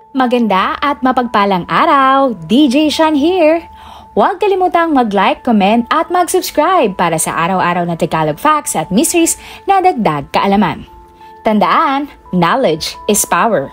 Maganda at mapagpalang araw! DJ Shan here! Huwag kalimutang mag-like, comment at mag-subscribe para sa araw-araw na Tagalog facts at mysteries na dagdag kaalaman. Tandaan, knowledge is power.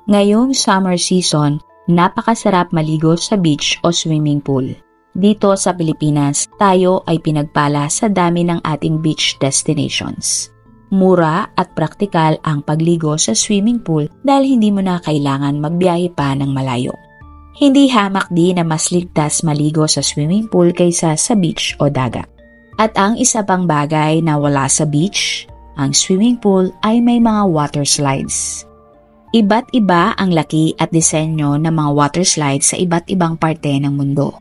Ngayong summer season, napakasarap maligo sa beach o swimming pool. Dito sa Pilipinas, tayo ay pinagpala sa dami ng ating beach destinations. Mura at praktikal ang pagligo sa swimming pool dahil hindi mo na kailangan magbiyahe pa ng malayo. Hindi hamak din na mas ligtas maligo sa swimming pool kaysa sa beach o dagat. At ang isa pang bagay na wala sa beach, ang swimming pool ay may mga water slides. Iba't iba ang laki at disenyo ng mga water slides sa iba't ibang parte ng mundo.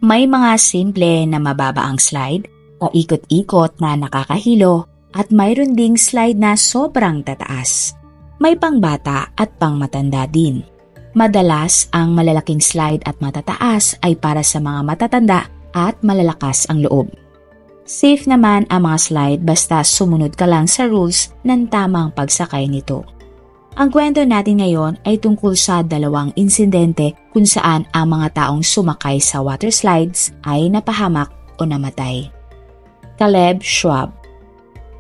May mga simple na mababa ang slide, paikot-ikot na nakakahilo, at mayroon ding slide na sobrang tataas. May pangbata at pangmatanda din. Madalas, ang malalaking slide at matataas ay para sa mga matatanda at malalakas ang loob. Safe naman ang mga slide basta sumunod ka lang sa rules ng tamang pagsakay nito. Ang kwento natin ngayon ay tungkol sa dalawang insidente kung saan ang mga taong sumakay sa water slides ay napahamak o namatay. Caleb Schwab.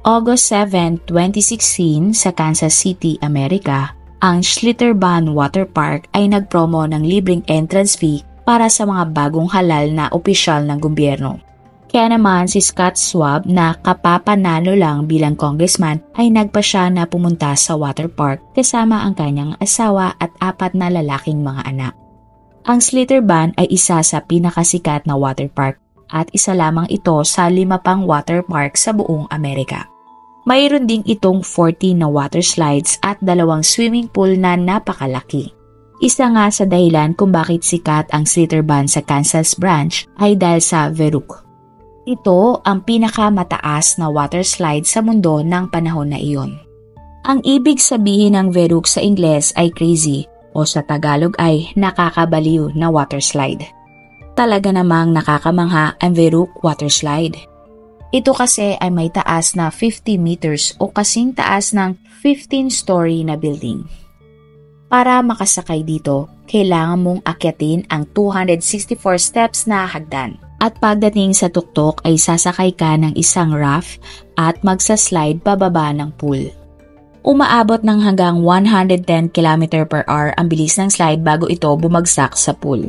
August 7, 2016 sa Kansas City, Amerika, ang Schlitterbahn Water Park ay nagpromo ng libreng entrance fee para sa mga bagong halal na opisyal ng gobyerno. Kaya naman si Scott Schwab na kapapanalo lang bilang congressman ay nagpasya na pumunta sa water park kasama ang kanyang asawa at 4 na lalaking mga anak. Ang Schlitterbahn ay isa sa pinakasikat na water park at isa lamang ito sa 5 pang water park sa buong Amerika. Mayroon ding itong 14 na water slides at 2 swimming pool na napakalaki. Isa nga sa dahilan kung bakit sikat ang Schlitterbahn sa Kansas branch ay dahil sa Verrückt. Ito ang pinakamataas na water slide sa mundo ng panahon na iyon. Ang ibig sabihin ng Verrückt sa Ingles ay crazy o sa Tagalog ay nakakabaliw na water slide. Talaga namang nakakamangha ang Verrückt water slide. Ito kasi ay may taas na 50 meters o kasing taas ng 15-story na building. Para makasakay dito, kailangan mong akyatin ang 264 steps na hagdan. At pagdating sa tuktok ay sasakay ka ng isang raft at magsaslide pababa ng pool. Umaabot ng hanggang 110 km/h ang bilis ng slide bago ito bumagsak sa pool.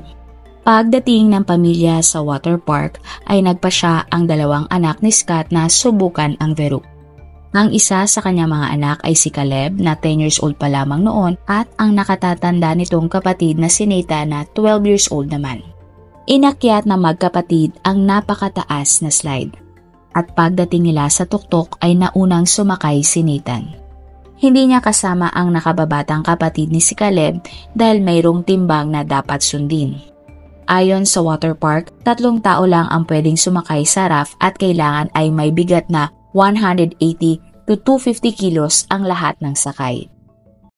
Pagdating ng pamilya sa water park ay nagpasya ang 2 anak ni Scott na subukan ang Verrückt. Ang isa sa kanyang mga anak ay si Caleb na 10 years old pa lamang noon at ang nakatatanda nitong kapatid na si Nathan na 12 years old naman. Inakyat na magkapatid ang napakataas na slide at pagdating nila sa tuktok ay naunang sumakay si Nathan. Hindi niya kasama ang nakababatang kapatid ni si Caleb dahil mayroong timbang na dapat sundin. Ayon sa water park, 3 tao lang ang pwedeng sumakay sa raft at kailangan ay may bigat na 180 to 250 kilos ang lahat ng sakay.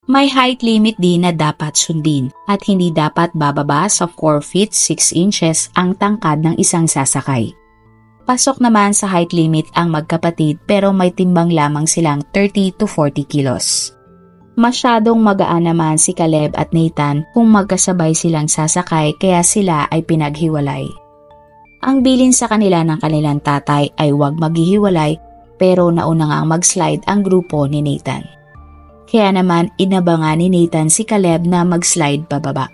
May height limit din na dapat sundin at hindi dapat bababa sa 4 feet 6 inches ang tangkad ng isang sasakay. Pasok naman sa height limit ang magkapatid pero may timbang lamang silang 30 to 40 kilos. Masyadong magaan naman si Caleb at Nathan kung magkasabay silang sasakay kaya sila ay pinaghiwalay. Ang bilin sa kanila ng kanilang tatay ay huwag maghihiwalay pero nauna nga mag-slide ang grupo ni Nathan. Kaya naman inabangan ni Nathan si Caleb na mag-slide pababa.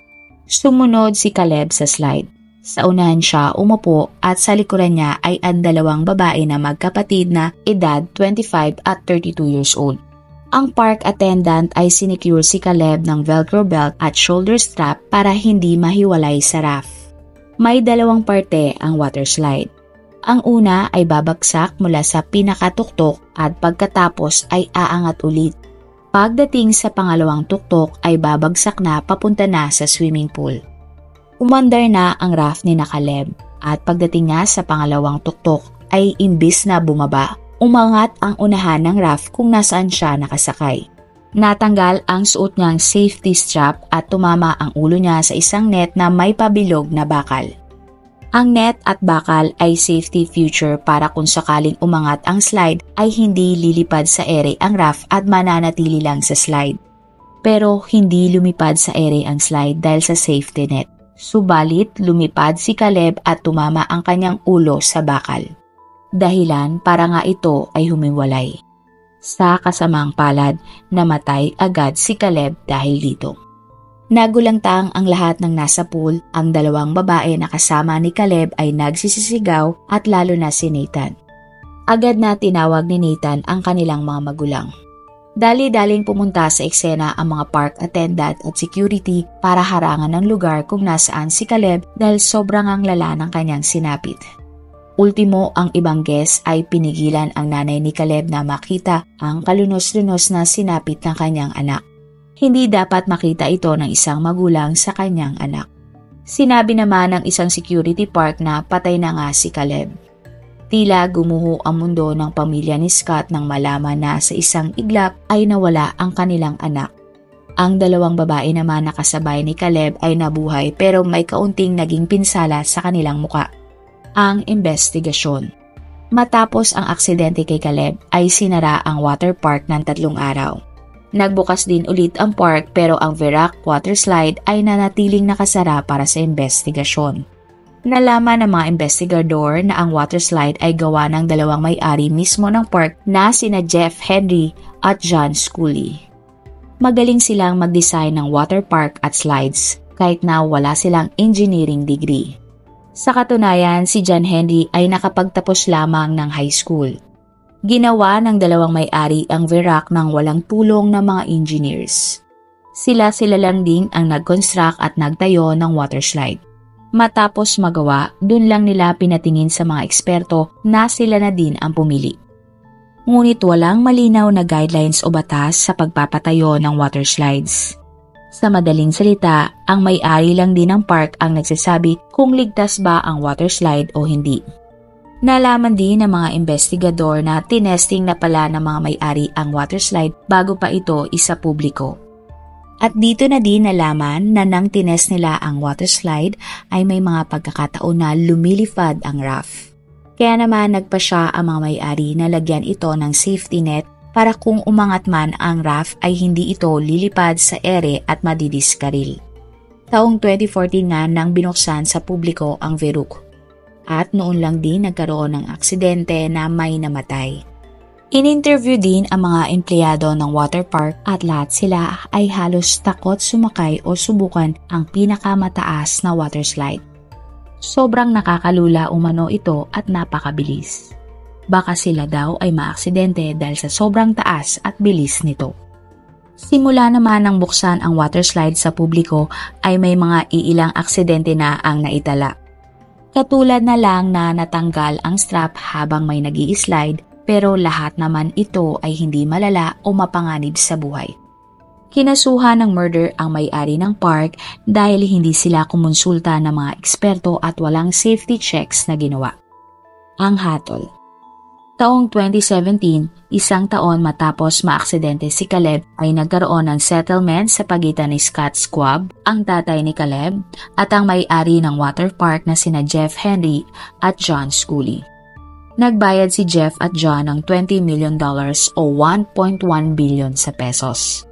Sumunod si Caleb sa slide. Sa unahan siya umupo at sa likuran niya ay ang 2 babae na magkapatid na edad 25 at 32 years old. Ang park attendant ay sinecure si Caleb ng velcro belt at shoulder strap para hindi mahiwalay sa raft. May 2 parte ang water slide. Ang una ay babagsak mula sa pinakatuktok at pagkatapos ay aangat ulit. Pagdating sa pangalawang tuktok ay babagsak na papunta na sa swimming pool. Umandar na ang raft ni Caleb at pagdating nga sa pangalawang tuktok ay imbis na bumaba, umangat ang unahan ng raft kung nasaan siya nakasakay. Natanggal ang suot niyang safety strap at tumama ang ulo niya sa isang net na may pabilog na bakal. Ang net at bakal ay safety feature para kung sakaling umangat ang slide ay hindi lilipad sa ere ang raft at mananatili lang sa slide. pero hindi lumipad sa ere ang slide dahil sa safety net. Subalit lumipad si Caleb at tumama ang kanyang ulo sa bakal. Dahilan para nga ito ay humiwalay. Sa kasamang palad, namatay agad si Caleb dahil dito. Nagulangtang ang lahat ng nasa pool, ang dalawang babae na kasama ni Caleb ay nagsisisigaw at lalo na si Nathan. Agad na tinawag ni Nathan ang kanilang mga magulang. Dali-daling pumunta sa eksena ang mga park attendant at security para harangan ng lugar kung nasaan si Caleb dahil sobrang ang lala ng kanyang sinapit. Ultimo, ang ibang guest ay pinigilan ang nanay ni Caleb na makita ang kalunos-lunos na sinapit ng kanyang anak. Hindi dapat makita ito ng isang magulang sa kanyang anak. Sinabi naman ng isang security park na patay na nga si Caleb. Tila gumuho ang mundo ng pamilya ni Scott nang malaman na sa isang iglap ay nawala ang kanilang anak. Ang dalawang babae naman na kasabay ni Caleb ay nabuhay pero may kaunting naging pinsala sa kanilang muka. Ang investigasyon. Matapos ang aksidente kay Caleb ay sinara ang water park ng 3 araw. Nagbukas din ulit ang park pero ang Verac water slide ay nanatiling nakasara para sa investigasyon. Nalaman ng mga investigador na ang water slide ay gawa ng dalawang may-ari mismo ng park na sina Jeff Henry at John Scully. Magaling silang mag-design ng water park at slides kahit na wala silang engineering degree. Sa katunayan, si John Henry ay nakapagtapos lamang ng high school. Ginawa ng dalawang may-ari ang Verac nang walang tulong ng mga engineers. Sila lang din ang nag-construct at nagtayo ng water slide. Matapos magawa, dun lang nila pinatingin sa mga eksperto na sila na din ang pumili. Ngunit walang malinaw na guidelines o batas sa pagpapatayo ng water slides. Sa madaling salita, ang may-ari lang din ng park ang nagsasabi kung ligtas ba ang water slide o hindi. Nalaman din ng mga investigador na tinesting na pala ng mga may-ari ang water slide bago pa ito isa publiko. At dito na din nalaman na nang tinest nila ang water slide ay may mga pagkakataon na lumilipad ang raft. Kaya naman nagpasya ang mga may-ari na lagyan ito ng safety net para kung umangat man ang raft ay hindi ito lilipad sa ere at madidiskaril. Taong 2014 nga nang binuksan sa publiko ang Verac. At noon lang din nagkaroon ng aksidente na may namatay. In-interview din ang mga empleyado ng water park at lahat sila ay halos takot sumakay o subukan ang pinakamataas na water slide. Sobrang nakakalula umano ito at napakabilis. Baka sila daw ay maaksidente dahil sa sobrang taas at bilis nito. Simula naman nang buksan ang water slide sa publiko ay may mga iilang aksidente na ang naitala. Katulad na lang na natanggal ang strap habang may nag-i-slide pero lahat naman ito ay hindi malala o mapanganib sa buhay. Kinasuhan ng murder ang may-ari ng park dahil hindi sila kumonsulta ng mga eksperto at walang safety checks na ginawa. Ang hatol. Taong 2017, isang taon matapos maaksidente si Caleb ay nagkaroon ng settlement sa pagitan ni Scott Squab, ang tatay ni Caleb, at ang may-ari ng water park na sina Jeff Henry at John Scully. Nagbayad si Jeff at John ng $20 million o 1.1 billion sa pesos.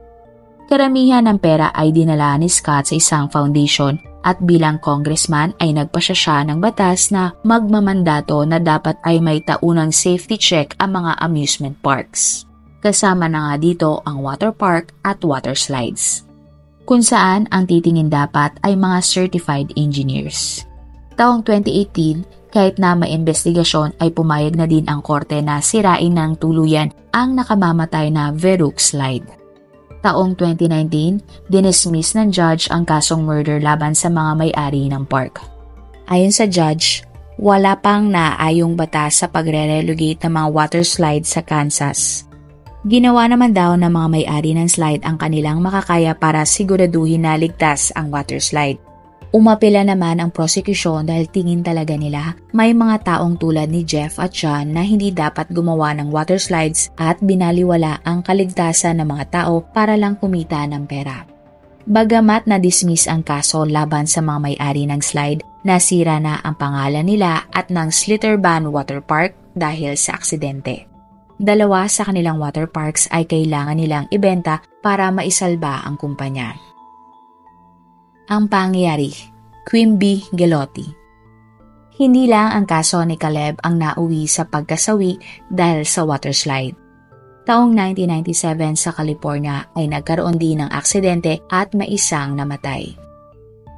Karamihan ng pera ay dinala ni Scott sa isang foundation at bilang congressman ay nagpasya siya ng batas na magmamandato na dapat ay may taunang safety check ang mga amusement parks. Kasama na nga dito ang water park at water slides, kung saan ang titingin dapat ay mga certified engineers. Taong 2018, kahit na may investigasyon ay pumayag na din ang korte na sirain ng tuluyan ang nakamamatay na Verac slide. Taong 2019, dinismiss ng judge ang kasong murder laban sa mga may-ari ng park. Ayon sa judge, wala pang naayong batas sa pagre-relegate ng mga water slide sa Kansas. Ginawa naman daw ng mga may-ari ng slide ang kanilang makakaya para siguraduhin na ligtas ang water slide. Umapela naman ang prosekusyon dahil tingin talaga nila may mga taong tulad ni Jeff at John na hindi dapat gumawa ng water slides at binaliwala ang kaligtasan ng mga tao para lang kumita ng pera. Bagamat na-dismiss ang kaso laban sa mga may-ari ng slide, nasira na ang pangalan nila at ng Schlitterbahn Water Park dahil sa aksidente. Dalawa sa kanilang water parks ay kailangan nilang ibenta para maisalba ang kumpanya. Ang pangyayari, Quimby Gelotti. Hindi lang ang kaso ni Caleb ang nauwi sa pagkasawi dahil sa water slide. Taong 1997 sa California ay nagkaroon din ng aksidente at may isang namatay.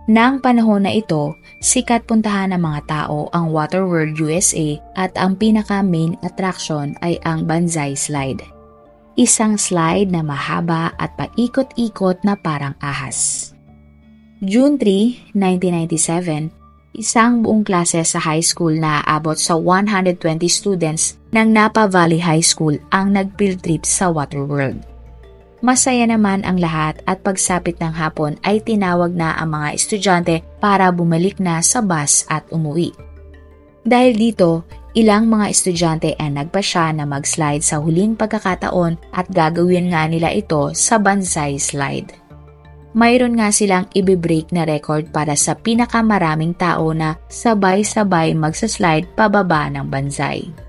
Nang panahon na ito, sikat puntahan ng mga tao ang Waterworld USA at ang pinaka-main attraction ay ang Banzai Slide. Isang slide na mahaba at paikot-ikot na parang ahas. June 3, 1997, isang buong klase sa high school na aabot sa 120 students ng Napa Valley High School ang nag-field trip sa Waterworld. Masaya naman ang lahat at pagsapit ng hapon ay tinawag na ang mga estudyante para bumalik na sa bus at umuwi. Dahil dito, ilang mga estudyante ay nagpasya na mag-slide sa huling pagkakataon at gagawin nga nila ito sa Banzai Slide. Mayroon nga silang i-break na record para sa pinakamaraming tao na sabay-sabay magsaslide pababa ng Banzai.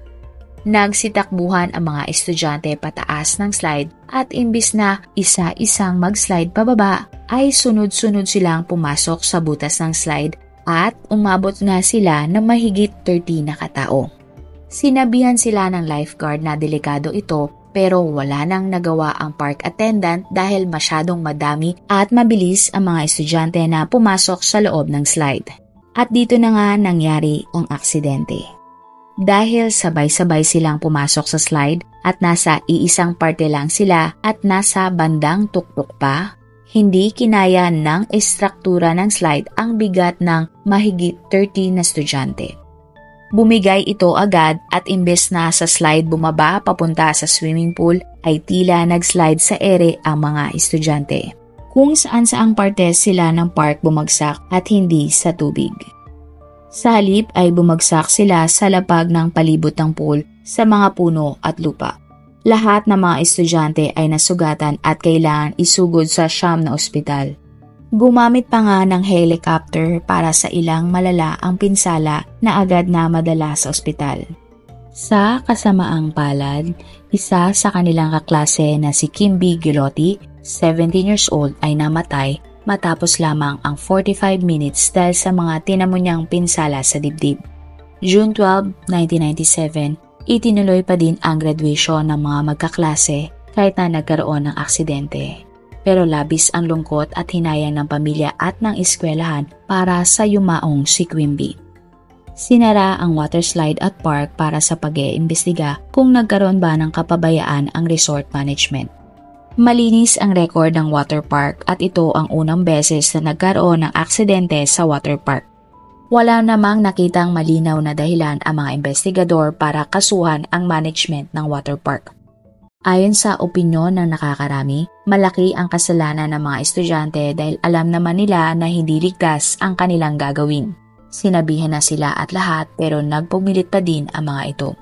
Nagsitakbuhan ang mga estudyante pataas ng slide at imbis na isa-isang mag-slide pababa, ay sunod-sunod silang pumasok sa butas ng slide at umabot nga sila ng mahigit 30 na katao. Sinabihan sila ng lifeguard na delikado ito pero wala nang nagawa ang park attendant dahil masyadong madami at mabilis ang mga estudyante na pumasok sa loob ng slide. At dito na nga nangyari ang aksidente. Dahil sabay-sabay silang pumasok sa slide at nasa iisang parte lang sila at nasa bandang tuktok pa, hindi kinaya ng estruktura ng slide ang bigat ng mahigit 30 na estudyante. Bumigay ito agad at imbes na sa slide bumaba papunta sa swimming pool ay tila nag-slide sa ere ang mga estudyante, kung saan-saang parte sila ng park bumagsak at hindi sa tubig. Sa halip ay bumagsak sila sa lapag ng palibot ng pool sa mga puno at lupa. Lahat ng mga estudyante ay nasugatan at kailangan isugod sa siyam na ospital. Gumamit pa nga ng helicopter para sa ilang malala ang pinsala na agad na madala sa ospital. Sa kasamaang palad, isa sa kanilang kaklase na si Quimby Gelotti, 17 years old, ay namatay matapos lamang ang 45 minutes dahil sa mga tinamo niyang pinsala sa dibdib. June 12, 1997, itinuloy pa din ang graduation ng mga magkaklase kahit na nagkaroon ng aksidente. Pero labis ang lungkot at hinayang ng pamilya at ng eskwelahan para sa yumaong si Quimby. Sinara ang water slide at park para sa pag-iimbestiga kung nagkaroon ba ng kapabayaan ang resort management. Malinis ang record ng water park at ito ang unang beses na nagkaroon ng aksidente sa water park. Wala namang nakitang malinaw na dahilan ang mga investigador para kasuhan ang management ng water park. Ayon sa opinyon ng nakakarami, malaki ang kasalanan ng mga estudyante dahil alam naman nila na hindi ligtas ang kanilang gagawin. Sinabihan na sila at lahat pero nagpumilit pa din ang mga ito.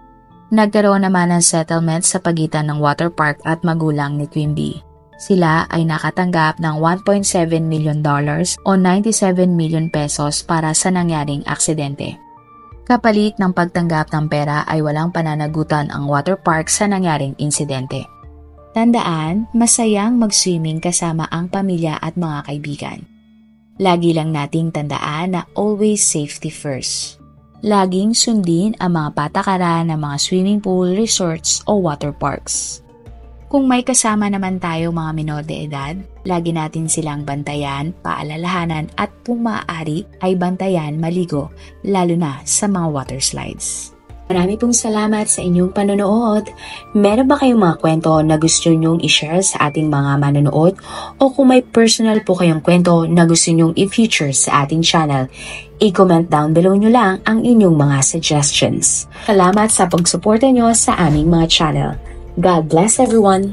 Nagkaroon naman ng settlement sa pagitan ng water park at magulang ni Quimby. Sila ay nakatanggap ng $1.7 million o 97 million pesos para sa nangyaring aksidente. Kapalit ng pagtanggap ng pera ay walang pananagutan ang water park sa nangyaring insidente. Tandaan, masayang mag-swimming kasama ang pamilya at mga kaibigan. Lagi lang nating tandaan na always safety first. Laging sundin ang mga patakaran ng mga swimming pool, resorts o water parks. Kung may kasama naman tayo mga menor de edad, lagi natin silang bantayan, paalalahanan at kung maaari ay bantayan maligo, lalo na sa mga water slides. Marami pong salamat sa inyong panonood. Meron ba kayong mga kwento na gusto nyong i-share sa ating mga manonood? O kung may personal po kayong kwento na gusto nyong i-feature sa ating channel, i-comment down below nyo lang ang inyong mga suggestions. Salamat sa pagsuporta nyo sa aming mga channel. God bless everyone!